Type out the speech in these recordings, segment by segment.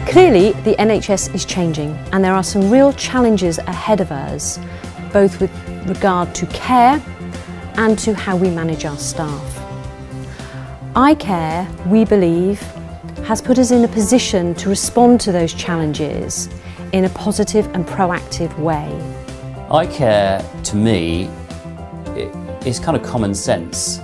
Clearly, the NHS is changing and there are some real challenges ahead of us, both with regard to care and to how we manage our staff. Eye care, we believe, has put us in a position to respond to those challenges in a positive and proactive way. Eye care, to me, is kind of common sense.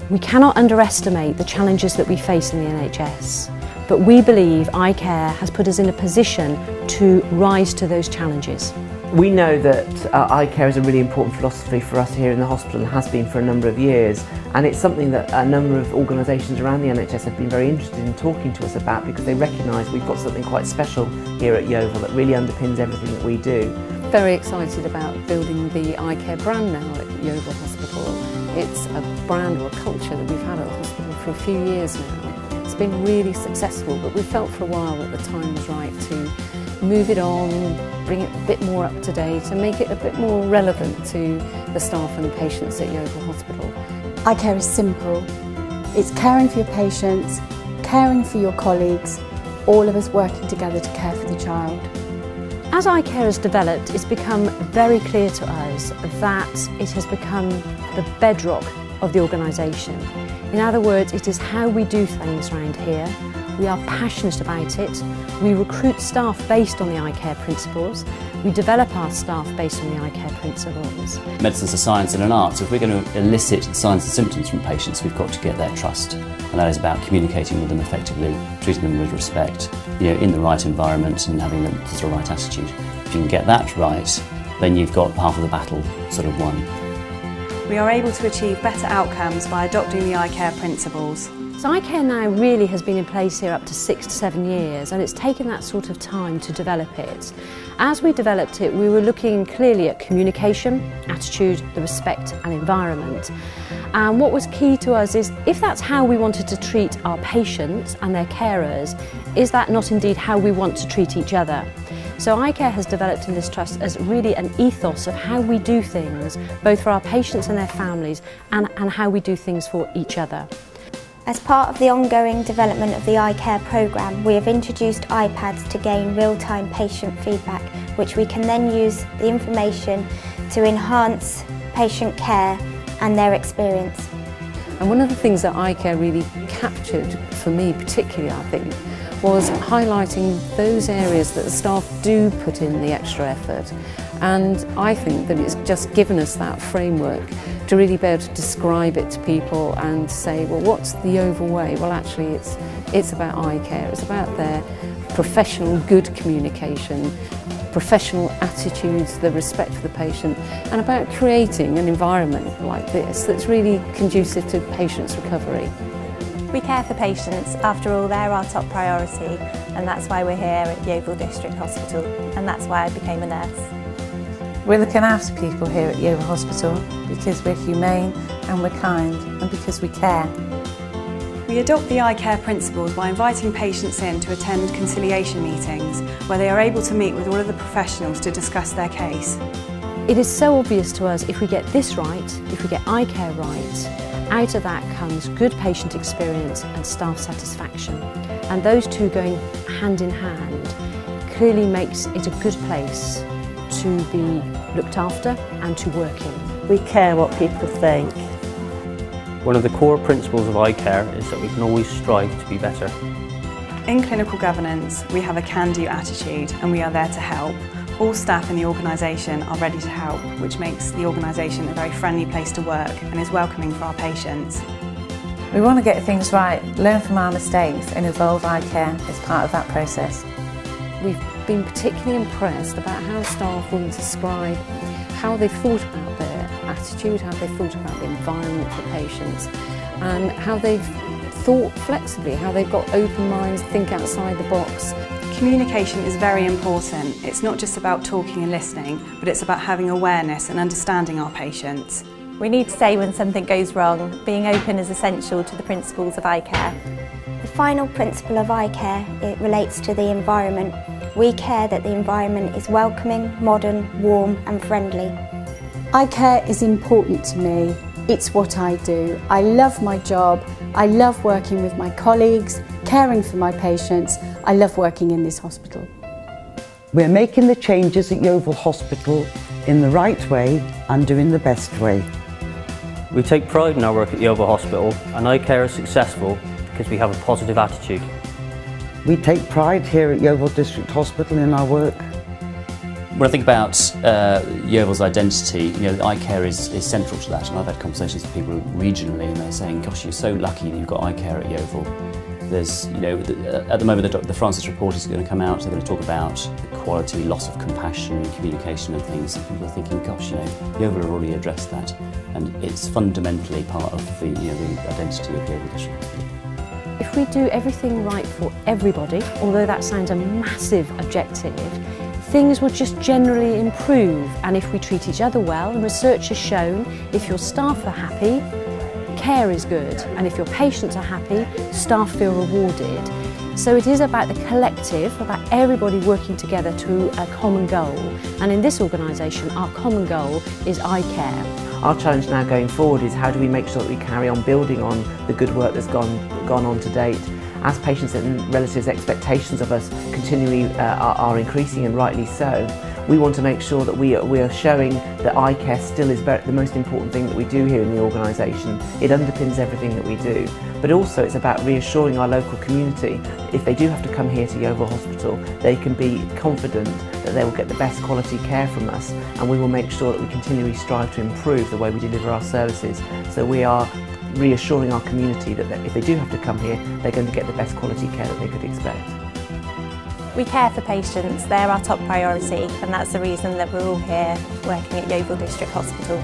We cannot underestimate the challenges that we face in the NHS, but we believe eye care has put us in a position to rise to those challenges. We know that eye care is a really important philosophy for us here in the hospital and has been for a number of years, and it's something that a number of organisations around the NHS have been very interested in talking to us about because they recognise we've got something quite special here at Yeovil that really underpins everything that we do. Very excited about building the eye care brand now at Yeovil Hospital. It's a brand or a culture that we've had at the hospital for a few years now. It's been really successful, but we felt for a while that the time was right to move it on, bring it a bit more up to date and make it a bit more relevant to the staff and the patients at Yeovil Hospital. Eye care is simple. It's caring for your patients, caring for your colleagues, all of us working together to care for the child. As eye care has developed, it's become very clear to us that it has become the bedrock of the organisation. In other words, it is how we do things around here. We are passionate about it. We recruit staff based on the eye care principles. We develop our staff based on the eye care principles. Medicine's a science and an art, so if we're going to elicit signs and symptoms from patients, we've got to get their trust. And that is about communicating with them effectively, treating them with respect, in the right environment and having the sort of right attitude. If you can get that right, then you've got half of the battle sort of won. We are able to achieve better outcomes by adopting the eye care principles. So eye care now really has been in place here up to 6 to 7 years, and it's taken that sort of time to develop it. As we developed it, we were looking clearly at communication, attitude, the respect and environment. And what was key to us is, if that's how we wanted to treat our patients and their carers, is that not indeed how we want to treat each other? So eye care has developed in this trust as really an ethos of how we do things, both for our patients and their families, and how we do things for each other. As part of the ongoing development of the eye care programme, we have introduced iPads to gain real-time patient feedback, which we can then use the information to enhance patient care and their experience. And one of the things that eye care really captured, for me particularly I think, was highlighting those areas that the staff do put in the extra effort. And I think that it's just given us that framework to really be able to describe it to people and say, well, what's the Yeovil way? Well, actually, it's about eye care. It's about their professional, good communication, professional attitudes, the respect for the patient, and about creating an environment like this that's really conducive to patients' recovery. We care for patients. After all, they're our top priority, and that's why we're here at Yeovil District Hospital, and that's why I became a nurse. We're looking after people here at Yeovil Hospital because we're humane and we're kind and because we care. We adopt the eye care principles by inviting patients in to attend conciliation meetings where they are able to meet with all of the professionals to discuss their case. It is so obvious to us, if we get this right, if we get eye care right, out of that comes good patient experience and staff satisfaction. And those two going hand in hand clearly makes it a good place to be looked after and to work in. We care what people think. One of the core principles of eye care is that we can always strive to be better. In clinical governance, we have a can-do attitude and we are there to help. All staff in the organisation are ready to help, which makes the organisation a very friendly place to work and is welcoming for our patients. We want to get things right, learn from our mistakes and evolve eye care as part of that process. We've been particularly impressed about how staff will describe how they've thought about their attitude, how they've thought about the environment for patients, and how they've thought flexibly, how they've got open minds, think outside the box. Communication is very important. It's not just about talking and listening, but it's about having awareness and understanding our patients. We need to say when something goes wrong. Being open is essential to the principles of eye care. The final principle of eye care, it relates to the environment. We care that the environment is welcoming, modern, warm and friendly. Eye care is important to me. It's what I do. I love my job. I love working with my colleagues, caring for my patients. I love working in this hospital. We're making the changes at Yeovil Hospital in the right way and doing the best way. We take pride in our work at Yeovil Hospital, and eye care is successful because we have a positive attitude. We take pride here at Yeovil District Hospital in our work. When I think about Yeovil's identity, eye care is central to that, and I've had conversations with people regionally and they're saying, gosh, you're so lucky that you've got eye care at Yeovil. There's, at the moment the Francis report is going to come out, they're going to talk about the quality, loss of compassion, communication and things, and people are thinking, gosh, Yeovil have already addressed that, and it's fundamentally part of the identity of Yeovil District Hospital. If we do everything right for everybody, although that sounds a massive objective, things will just generally improve. And if we treat each other well, and research has shown, if your staff are happy, care is good. And if your patients are happy, staff feel rewarded. So it is about the collective, about everybody working together to a common goal. And in this organisation, our common goal is eye care. Our challenge now going forward is how do we make sure that we carry on building on the good work that's gone on to date. As patients and relatives' expectations of us continually are increasing, and rightly so, we want to make sure that we are showing that eye care still is the most important thing that we do here in the organisation. It underpins everything that we do. But also it's about reassuring our local community, if they do have to come here to Yeovil Hospital, they can be confident that they will get the best quality care from us, and we will make sure that we continually strive to improve the way we deliver our services. So we are reassuring our community that if they do have to come here, they're going to get the best quality care that they could expect. We care for patients, they're our top priority, and that's the reason that we're all here working at Yeovil District Hospital.